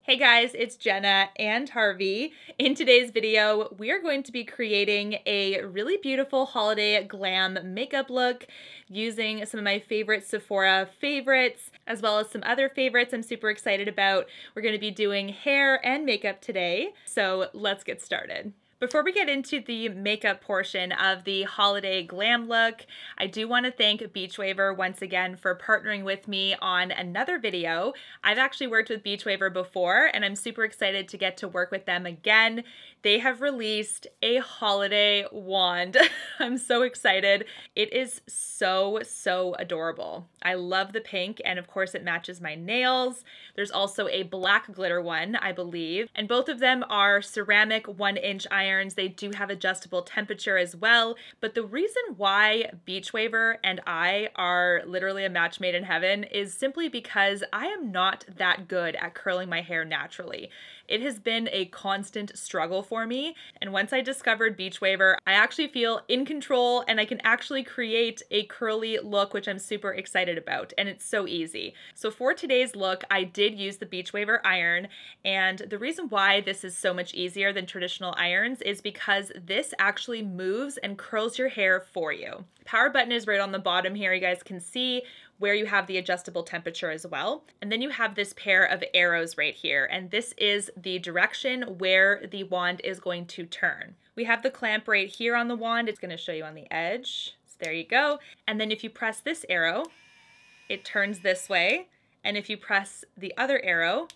Hey guys, it's Jenna and Harvey. In today's video, we are going to be creating a really beautiful holiday glam makeup look using some of my favorite Sephora favorites, as well as some other favorites I'm super excited about. We're going to be doing hair and makeup today, so let's get started. Before we get into the makeup portion of the holiday glam look, I do want to thank Beachwaver once again for partnering with me on another video. I've actually worked with Beachwaver before, and I'm super excited to get to work with them again. They have released a holiday wand. I'm so excited. It is so adorable. I love the pink, and of course it matches my nails. There's also a black glitter one, I believe, and both of them are ceramic 1-inch irons. They do have adjustable temperature as well, but the reason why Beachwaver and I are literally a match made in heaven is simply because I am not that good at curling my hair naturally. It has been a constant struggle for me, and once I discovered Beachwaver, I actually feel in control and I can actually create a curly look, which I'm super excited about, and it's so easy. So for today's look, I did use the Beachwaver iron, and the reason why this is so much easier than traditional irons is because this actually moves and curls your hair for you. Power button is right on the bottom here, you guys can see, where you have the adjustable temperature as well. And then you have this pair of arrows right here, and this is the direction where the wand is going to turn. We have the clamp right here on the wand. It's going to show you on the edge. So there you go. And then if you press this arrow, it turns this way. And if you press the other arrow,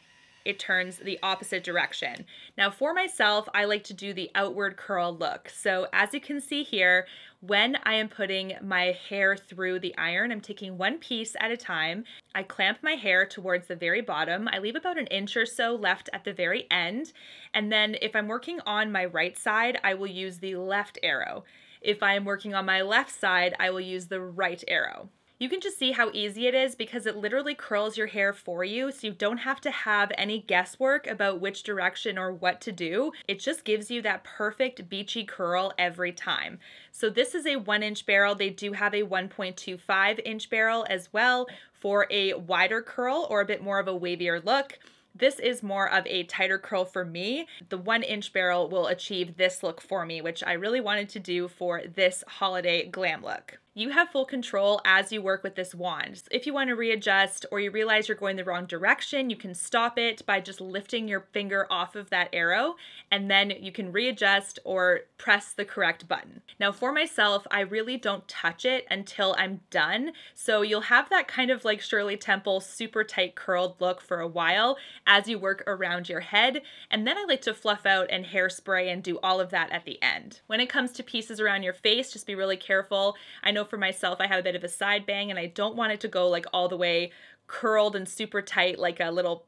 it turns the opposite direction. Now for myself, I like to do the outward curl look. So as you can see here, when I am putting my hair through the iron, I'm taking one piece at a time. I clamp my hair towards the very bottom. I leave about 1 inch or so left at the very end. And then if I'm working on my right side, I will use the left arrow. If I am working on my left side, I will use the right arrow. You can just see how easy it is because it literally curls your hair for you, so you don't have to have any guesswork about which direction or what to do. It just gives you that perfect beachy curl every time. So this is a 1-inch barrel. They do have a 1.25-inch barrel as well for a wider curl or a bit more of a wavier look. This is more of a tighter curl for me. The 1-inch barrel will achieve this look for me, which I really wanted to do for this holiday glam look. You have full control as you work with this wand. If you want to readjust or you realize you're going the wrong direction, you can stop it by just lifting your finger off of that arrow, and then you can readjust or press the correct button. Now for myself, I really don't touch it until I'm done. So you'll have that kind of like Shirley Temple super tight curled look for a while as you work around your head. And then I like to fluff out and hairspray and do all of that at the end. When it comes to pieces around your face, just be really careful. I know for myself, I have a bit of a side bang and I don't want it to go like all the way curled and super tight like a little,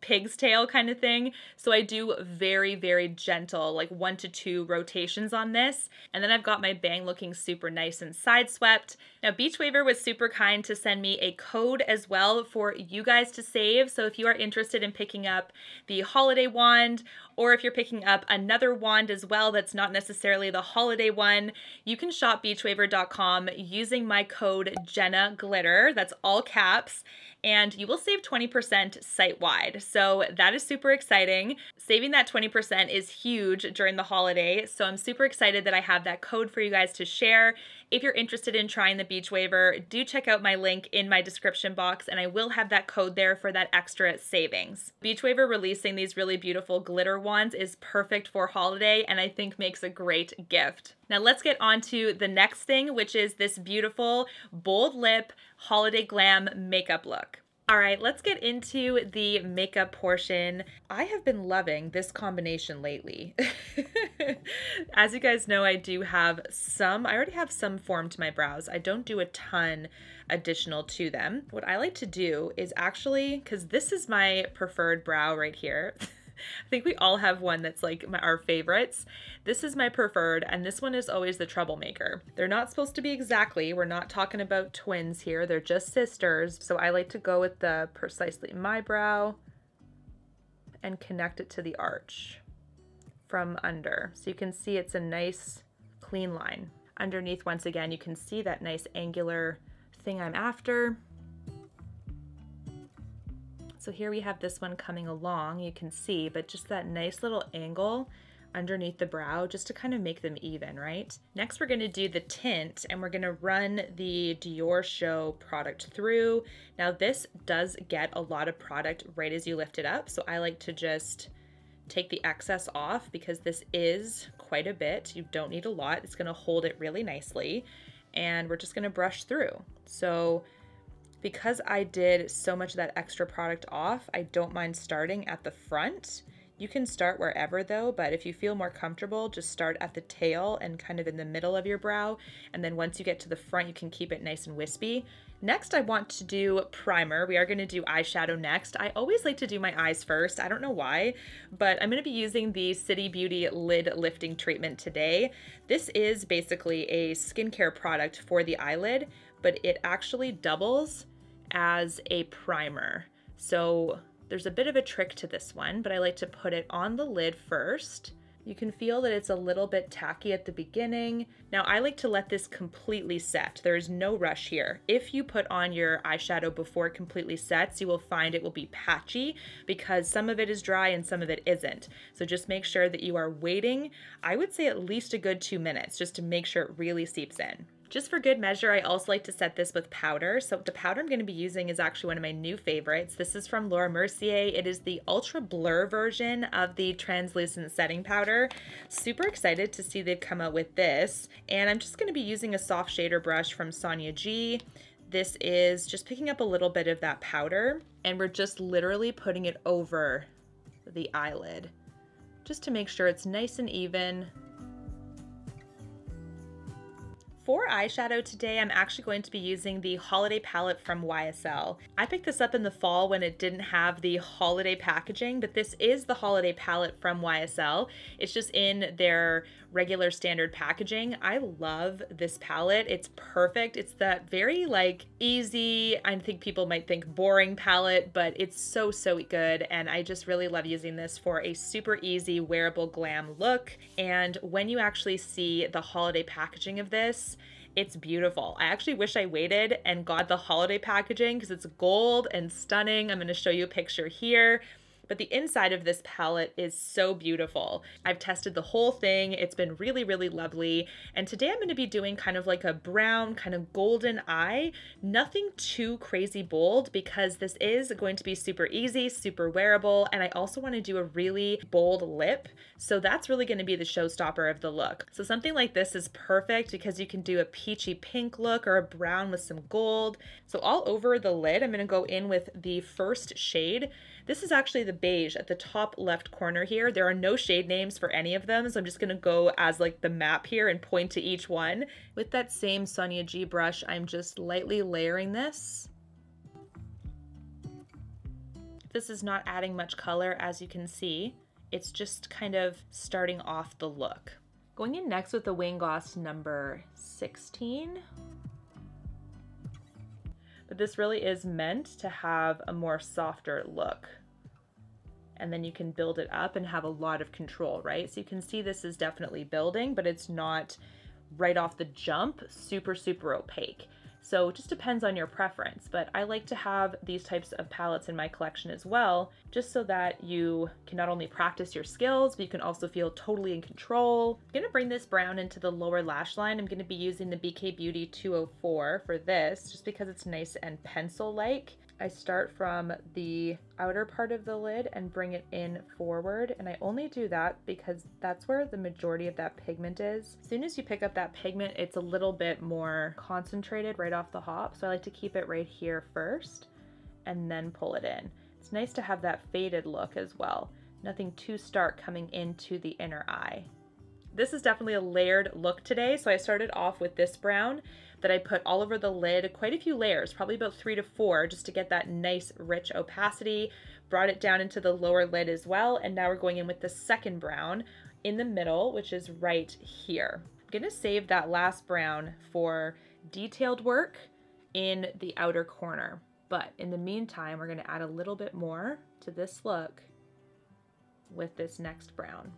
pig's tail kind of thing. So I do very gentle, like 1 to 2 rotations on this. And then I've got my bang looking super nice and side swept. Now Beachwaver was super kind to send me a code as well for you guys to save. So if you are interested in picking up the holiday wand, or if you're picking up another wand as well that's not necessarily the holiday one, you can shop beachwaver.com using my code JENNAGLITTER, that's all caps, and you will save 20% site-wide. So that is super exciting. Saving that 20% is huge during the holiday, so I'm super excited that I have that code for you guys to share. If you're interested in trying the Beachwaver, do check out my link in my description box, and I will have that code there for that extra savings. Beachwaver releasing these really beautiful glitter wands is perfect for holiday, and I think makes a great gift. Now let's get on to the next thing, which is this beautiful bold lip holiday glam makeup look. All right, let's get into the makeup portion. I have been loving this combination lately. As you guys know, I already have some form to my brows. I don't do a ton additional to them. What I like to do is actually, because this is my preferred brow right here, I think we all have one that's like our favorites. This is my preferred, and this one is always the troublemaker. They're not supposed to be exactly, we're not talking about twins here, they're just sisters. So I like to go with the precisely my brow and connect it to the arch from under. So you can see it's a nice clean line. Underneath, once again, you can see that nice angular thing I'm after. So here we have this one coming along, you can see, but just that nice little angle underneath the brow just to kind of make them even, right? Next we're going to do the tint, and we're going to run the Diorshow product through. Now this does get a lot of product right as you lift it up, so I like to just take the excess off because this is quite a bit. You don't need a lot. It's going to hold it really nicely, and we're just going to brush through. So because I did so much of that extra product off, I don't mind starting at the front. You can start wherever though, but if you feel more comfortable, just start at the tail and kind of in the middle of your brow. And then once you get to the front, you can keep it nice and wispy. Next, I want to do primer. We are going to do eyeshadow next. I always like to do my eyes first. I don't know why, but I'm going to be using the City Beauty Lid Lifting Treatment today. This is basically a skincare product for the eyelid, but it actually doubles as a primer. So there's a bit of a trick to this one, but I like to put it on the lid first. You can feel that it's a little bit tacky at the beginning. Now I like to let this completely set. There's no rush here. If you put on your eyeshadow before it completely sets, you will find it will be patchy because some of it is dry and some of it isn't. So just make sure that you are waiting, I would say at least a good 2 minutes just to make sure it really seeps in. Just for good measure, I also like to set this with powder. So the powder I'm going to be using is actually one of my new favorites. This is from Mercier. It is the Ultra Blur version of the translucent setting powder. Super excited to see they've come out with this. And I'm just going to be using a soft shader brush from Sonia G. This is just picking up a little bit of that powder, and we're just literally putting it over the eyelid just to make sure it's nice and even. For eyeshadow today, I'm actually going to be using the holiday palette from YSL. I picked this up in the fall when it didn't have the holiday packaging, but this is the holiday palette from YSL. It's just in their regular standard packaging. I love this palette. It's perfect. It's that very like easy, I think people might think boring palette, but it's so good. And I just really love using this for a super easy wearable glam look. And when you actually see the holiday packaging of this, it's beautiful. I actually wish I waited and got the holiday packaging because it's gold and stunning. I'm going to show you a picture here. But the inside of this palette is so beautiful. I've tested the whole thing. It's been really lovely. And today I'm going to be doing kind of like a brown, kind of golden eye. Nothing too crazy bold because this is going to be super easy, super wearable. And I also want to do a really bold lip. So that's really going to be the showstopper of the look. So something like this is perfect because you can do a peachy pink look or a brown with some gold. So all over the lid, I'm going to go in with the first shade. This is actually the beige at the top left corner here. There are no shade names for any of them, so I'm just gonna go as like the map here and point to each one. With that same Sonia G brush, I'm just lightly layering this. This is not adding much color, as you can see. It's just kind of starting off the look. Going in next with the Wayne Goss number 16. But this really is meant to have a more softer look. And then you can build it up and have a lot of control, right? So you can see this is definitely building, but it's not right off the jump super opaque. So it just depends on your preference, but I like to have these types of palettes in my collection as well, just so that you can not only practice your skills, but you can also feel totally in control. I'm gonna bring this brown into the lower lash line. I'm gonna be using the BK Beauty 204 for this, just because it's nice and pencil-like. I start from the outer part of the lid and bring it in forward, and I only do that because that's where the majority of that pigment is. As soon as you pick up that pigment, it's a little bit more concentrated right off the hop, so I like to keep it right here first and then pull it in. It's nice to have that faded look as well. Nothing too stark coming into the inner eye. This is definitely a layered look today, so I started off with this brown that I put all over the lid, quite a few layers, probably about 3 to 4, just to get that nice rich opacity. Brought it down into the lower lid as well, and now we're going in with the second brown in the middle, which is right here. I'm gonna save that last brown for detailed work in the outer corner, but in the meantime, we're gonna add a little bit more to this look with this next brown.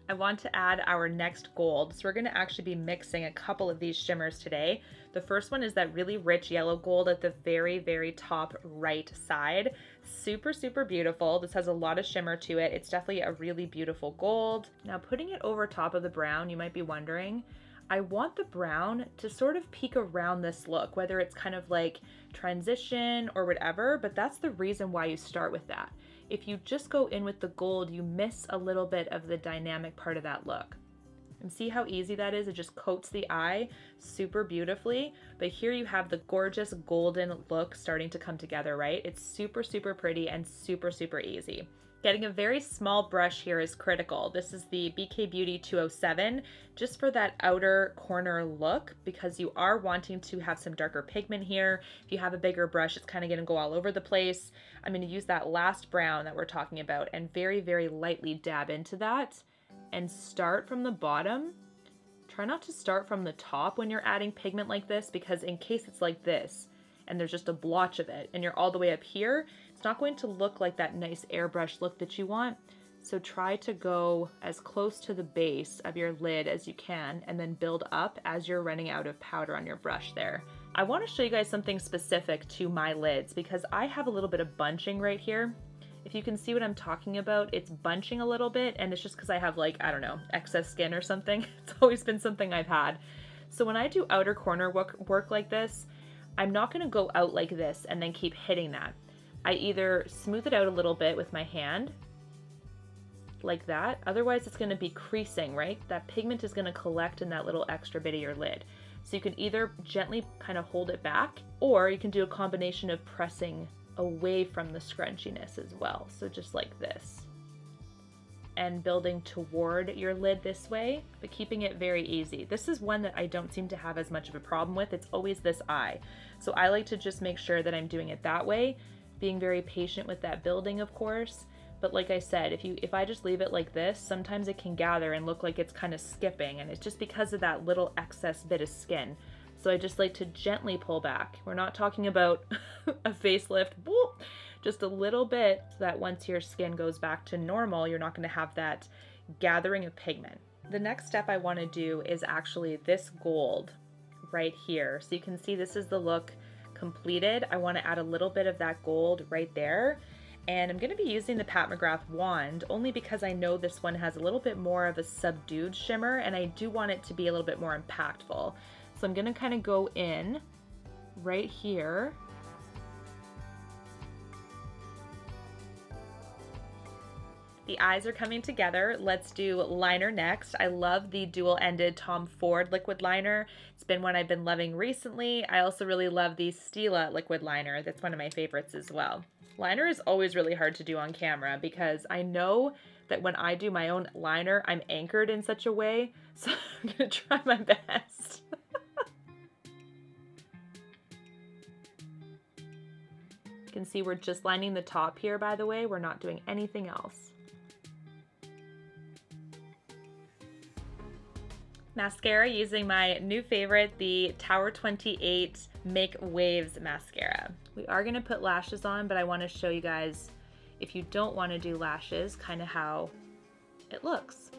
I want to add our next gold. So we're gonna actually be mixing a couple of these shimmers today. The first one is that really rich yellow gold at the very, very top right side. Super, super beautiful. This has a lot of shimmer to it. It's definitely a really beautiful gold. Now putting it over top of the brown, you might be wondering, I want the brown to sort of peek around this look, whether it's kind of like transition or whatever, but that's the reason why you start with that. If you just go in with the gold, you miss a little bit of the dynamic part of that look. And see how easy that is? It just coats the eye super beautifully. But here you have the gorgeous golden look starting to come together, right? It's super, super pretty and super, super easy. Getting a very small brush here is critical. This is the BK Beauty 207, just for that outer corner look, because you are wanting to have some darker pigment here. If you have a bigger brush, it's kind of gonna go all over the place. I'm gonna use that last brown that we're talking about and very, very lightly dab into that and start from the bottom. Try not to start from the top when you're adding pigment like this, because in case it's like this and there's just a blotch of it and you're all the way up here, it's not going to look like that nice airbrush look that you want. So try to go as close to the base of your lid as you can and then build up as you're running out of powder on your brush there. I want to show you guys something specific to my lids because I have a little bit of bunching right here. If you can see what I'm talking about, it's bunching a little bit, and it's just because I have, like, I don't know, excess skin or something. It's always been something I've had. So when I do outer corner work like this, I'm not going to go out like this and then keep hitting that. I either smooth it out a little bit with my hand, like that. Otherwise, it's going to be creasing, right? That pigment is going to collect in that little extra bit of your lid. So you can either gently kind of hold it back, or you can do a combination of pressing away from the scrunchiness as well. So just like this. And building toward your lid this way, but keeping it very easy. This is one that I don't seem to have as much of a problem with. It's always this eye. So I like to just make sure that I'm doing it that way, being very patient with that building, of course. But like I said, if I just leave it like this, sometimes it can gather and look like it's kind of skipping, and it's just because of that little excess bit of skin. So I just like to gently pull back. We're not talking about a facelift, whoop, just a little bit, so that once your skin goes back to normal, you're not going to have that gathering of pigment. The next step I want to do is actually this gold right here. So you can see this is the look completed. I want to add a little bit of that gold right there. And I'm going to be using the Pat McGrath wand only because I know this one has a little bit more of a subdued shimmer, and I do want it to be a little bit more impactful. So I'm going to kind of go in right here. The eyes are coming together. Let's do liner next. I love the dual-ended Tom Ford liquid liner. It's been one I've been loving recently. I also really love the Stila liquid liner. That's one of my favorites as well. Liner is always really hard to do on camera because I know that when I do my own liner, I'm anchored in such a way. So I'm gonna try my best. You can see we're just lining the top here, by the way. We're not doing anything else. Mascara, using my new favorite, the Tower 28 Make Waves mascara. We are gonna put lashes on, but I wanna show you guys, if you don't wanna do lashes, kind of how it looks.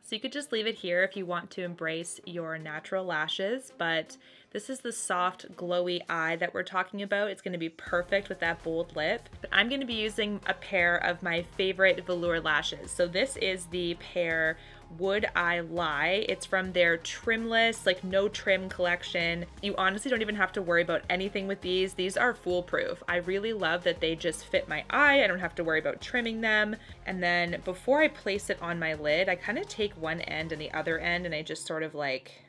So you could just leave it here if you want to embrace your natural lashes, but this is the soft, glowy eye that we're talking about. It's gonna be perfect with that bold lip. But I'm gonna be using a pair of my favorite velour lashes. So this is the pair Would I Lie? It's from their trimless, like no trim collection. You honestly don't even have to worry about anything with these. These are foolproof. I really love that they just fit my eye. I don't have to worry about trimming them. And then before I place it on my lid, I kind of take one end and the other end and I just sort of like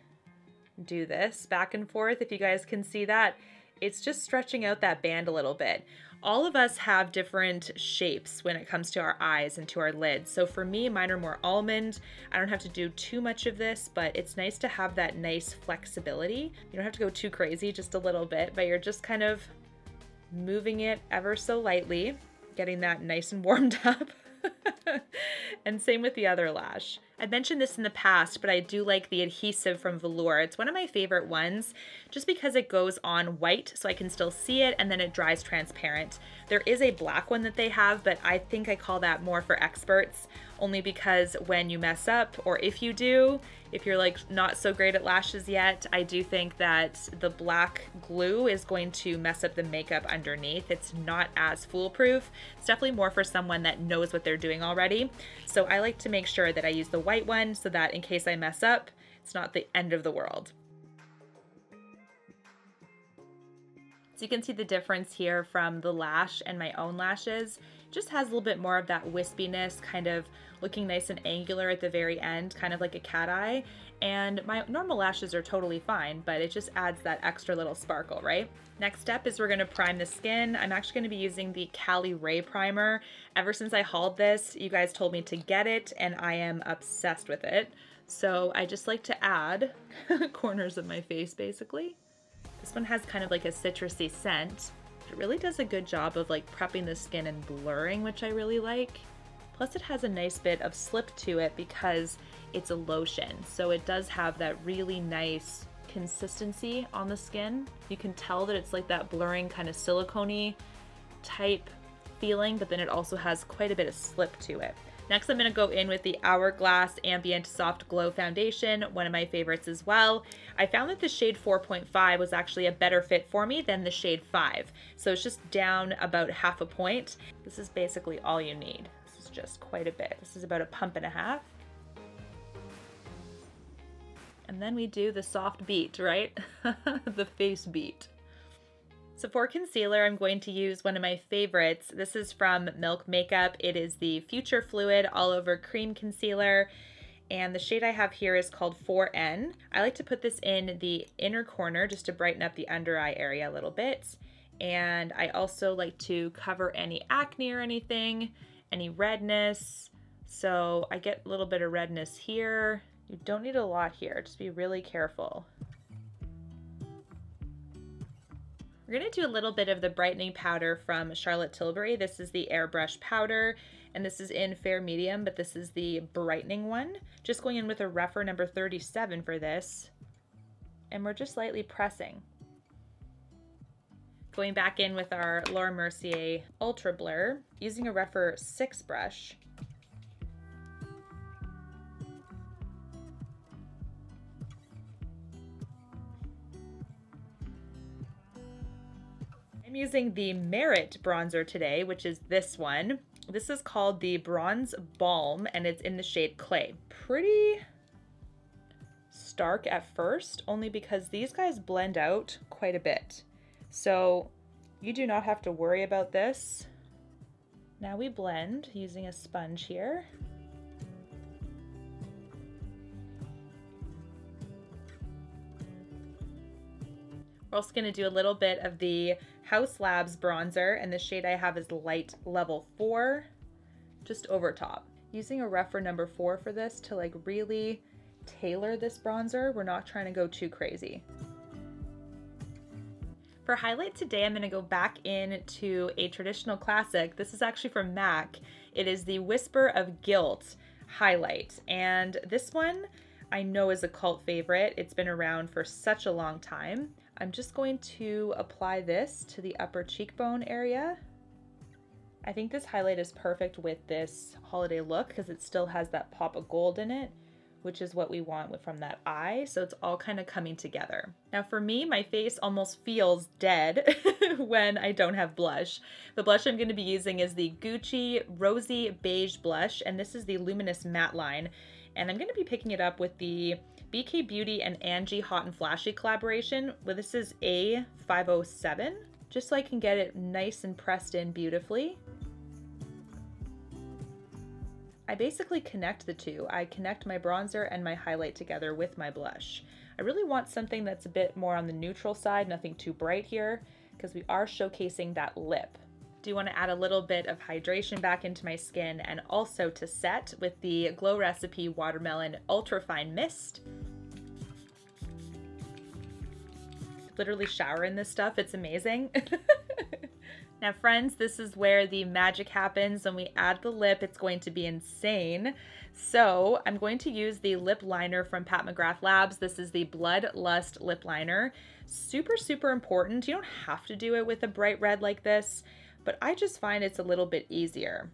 do this back and forth. If you guys can see that, it's just stretching out that band a little bit. All of us have different shapes when it comes to our eyes and to our lids. So for me, mine are more almond. I don't have to do too much of this, but it's nice to have that nice flexibility. You don't have to go too crazy, just a little bit, but you're just kind of moving it ever so lightly, getting that nice and warmed up. And same with the other lash. I've mentioned this in the past, but I do like the adhesive from Velour. It's one of my favorite ones just because it goes on white so I can still see it, and then it dries transparent. There is a black one that they have, but I think I call that more for experts, only because when you mess up, or if you do, if you're like not so great at lashes yet, I do think that the black glue is going to mess up the makeup underneath. It's not as foolproof. It's definitely more for someone that knows what they're doing already. So I like to make sure that I use the white one so that in case I mess up, it's not the end of the world. So you can see the difference here from the lash and my own lashes. It just has a little bit more of that wispiness, kind of looking nice and angular at the very end, kind of like a cat eye. And my normal lashes are totally fine, but it just adds that extra little sparkle, right? Next step is we're gonna prime the skin. I'm actually gonna be using the Caliray primer. Ever since I hauled this, you guys told me to get it, and I am obsessed with it. So I just like to add corners of my face, basically. This one has kind of like a citrusy scent. It really does a good job of like prepping the skin and blurring, which I really like. Plus it has a nice bit of slip to it because it's a lotion. So it does have that really nice consistency on the skin. You can tell that it's like that blurring kind of silicone-y type feeling, but then it also has quite a bit of slip to it. Next, I'm going to go in with the Hourglass Ambient Soft Glow Foundation, one of my favorites as well. I found that the shade 4.5 was actually a better fit for me than the shade 5. So it's just down about half a point. This is basically all you need. This is just quite a bit. This is about a pump and a half. And then we do the soft beat, right? The face beat. So for concealer, I'm going to use one of my favorites. This is from Milk Makeup. It is the Future Fluid All Over Cream Concealer. And the shade I have here is called 4N. I like to put this in the inner corner just to brighten up the under eye area a little bit. And I also like to cover any acne or anything, any redness. So I get a little bit of redness here. You don't need a lot here, just be really careful. We're gonna do a little bit of the brightening powder from Charlotte Tilbury. This is the Airbrush powder, and this is in fair medium, but this is the brightening one. Just going in with a Rephr number 37 for this. And we're just lightly pressing. Going back in with our Laura Mercier Ultra Blur, using a Rephr 6 brush. I'm using the Merit bronzer today, which is this one. This is called the Bronze Balm, and it's in the shade Clay. Pretty stark at first, only because these guys blend out quite a bit. So you do not have to worry about this. Now we blend using a sponge here. We're also going to do a little bit of the Haus Labs bronzer, and the shade I have is light level 4, just over top. Using a Rephr number 4 for this to like really tailor this bronzer. We're not trying to go too crazy. For highlight today, I'm going to go back into a traditional classic. This is actually from MAC. It is the Whisper of Gilt highlight, and this one I know is a cult favorite. It's been around for such a long time. I'm just going to apply this to the upper cheekbone area. I think this highlight is perfect with this holiday look because it still has that pop of gold in it, which is what we want from that eye. So it's all kind of coming together. Now for me, my face almost feels dead when I don't have blush. The blush I'm going to be using is the Gucci Rosy Beige Blush, and this is the Luminous Matte line. And I'm going to be picking it up with the BK Beauty and Angie Hot and Flashy collaboration. Well, this is A507, just so I can get it nice and pressed in beautifully. I basically connect the two. I connect my bronzer and my highlight together with my blush. I really want something that's a bit more on the neutral side, nothing too bright here, because we are showcasing that lip. Do want to add a little bit of hydration back into my skin, and also to set with the Glow Recipe Watermelon Ultra Fine Mist. Literally shower in this stuff, it's amazing. Now friends, this is where the magic happens. When we add the lip, it's going to be insane. So I'm going to use the lip liner from Pat McGrath Labs. This is the Bloodlust lip liner. Super, super important. You don't have to do it with a bright red like this, but I just find it's a little bit easier.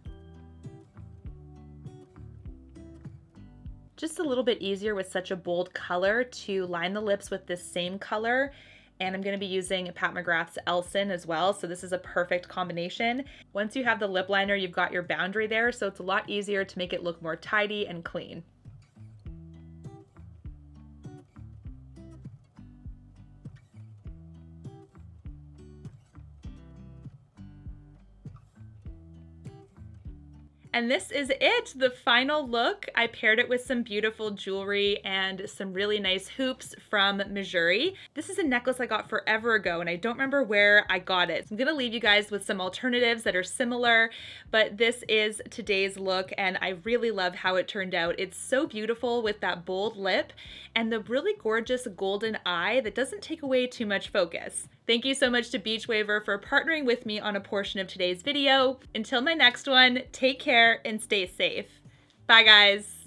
Just a little bit easier with such a bold color to line the lips with this same color. And I'm going to be using Pat McGrath's Elson as well, so this is a perfect combination. Once you have the lip liner, you've got your boundary there, so it's a lot easier to make it look more tidy and clean. And this is it, the final look. I paired it with some beautiful jewelry and some really nice hoops from Mercier. This is a necklace I got forever ago and I don't remember where I got it. So I'm gonna leave you guys with some alternatives that are similar, but this is today's look and I really love how it turned out. It's so beautiful with that bold lip and the really gorgeous golden eye that doesn't take away too much focus. Thank you so much to Beachwaver for partnering with me on a portion of today's video. Until my next one, take care and stay safe. Bye guys.